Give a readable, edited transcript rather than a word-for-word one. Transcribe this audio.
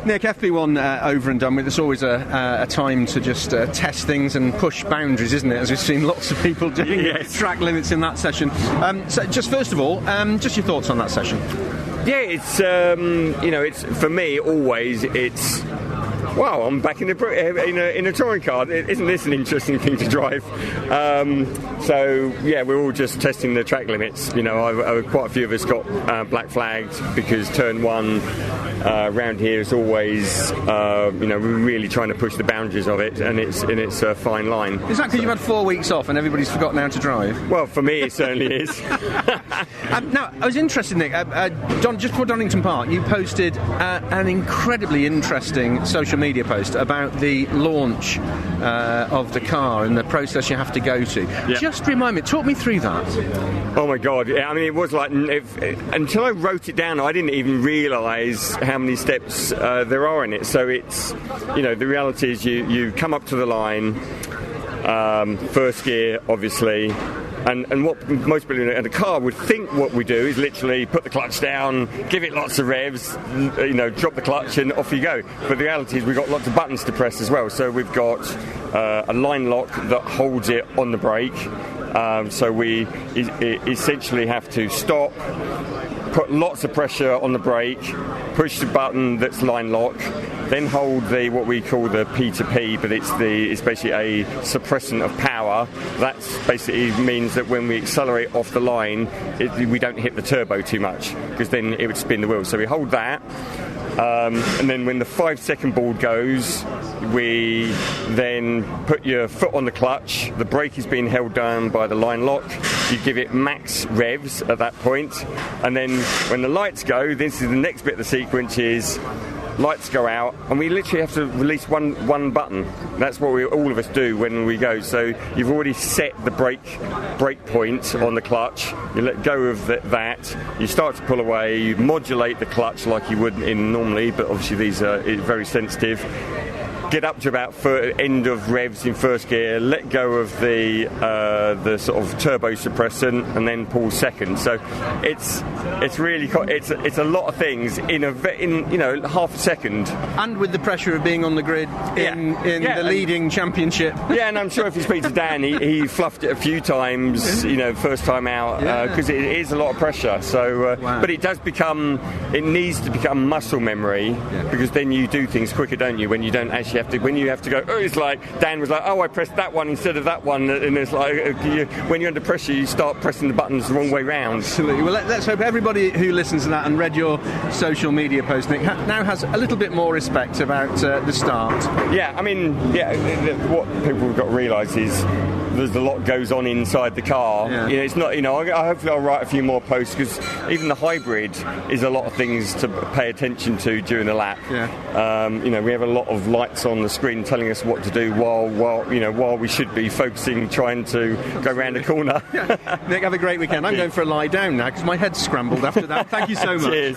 Nick, FP1 over and done with. It's always a time to just test things and push boundaries, isn't it? As we've seen lots of people doing. Yes. Track limits in that session. So just first of all, just your thoughts on that session. Yeah, it's it's for me always. It's wow, I'm back in a touring car. Isn't this an interesting thing to drive? So yeah, we're all just testing the track limits. Quite a few of us got black flagged because turn 1 around here is always we're really trying to push the boundaries of it, and it's a fine line. Is that because you've had 4 weeks off and everybody's forgotten how to drive? Well, for me it certainly is. Now, I was interested, Nick. John, just before Donington Park, you posted an incredibly interesting social media post about the launch of the car and the process you have to go to. Yeah. Just remind me, talk me through that. Oh my God! Yeah, I mean, it was like until I wrote it down, I didn't even realise how many steps there are in it. So it's the reality is you come up to the line, first gear, obviously. And what most people in the car would think what we do is literally put the clutch down, give it lots of revs, drop the clutch and off you go. But the reality is we've got lots of buttons to press as well. So we've got a line lock that holds it on the brake. So we essentially have to stop, put lots of pressure on the brake, push the button that's line lock, then hold what we call the P2P, but it's basically a suppressant of power. That basically means that when we accelerate off the line, we don't hit the turbo too much, because then it would spin the wheels. So we hold that, and then when the 5-second board goes, we then put your foot on the clutch. The brake is being held down by the line lock. You give it max revs at that point, and then when the lights go, this is the next bit of the sequence is lights go out, and we literally have to release one button. That's what all of us do when we go. So you've already set the brake point on the clutch. You let go of that. You start to pull away. You modulate the clutch like you would in normally, but obviously these are very sensitive. Get up to about end of revs in first gear, let go of the sort of turbo suppressant, and then pull second. So it's really it's a lot of things in half a second. And with the pressure of being on the grid in the leading championship. Yeah, and I'm sure if you speak to Dan, he fluffed it a few times. First time out, because it is a lot of pressure. So, wow. But it needs to become muscle memory, because then you do things quicker, don't you? When you don't actually when you have to go, it's like Dan was like, I pressed that one instead of that one, and it's like when you're under pressure, you start pressing the buttons the wrong way round. Absolutely. Well, let's hope everybody who listens to that and read your social media post, Nick, now has a little bit more respect about the start. Yeah, I mean, what people have got to realise is there's a lot goes on inside the car. Yeah. It's not. Hopefully I'll write a few more posts, because even the hybrid is a lot of things to pay attention to during the lap. Yeah. We have a lot of lights on the screen telling us what to do while we should be focusing, trying to go around a corner. Nick, have a great weekend. I'm going for a lie down now because my head's scrambled after that. Thank you so much. Cheers.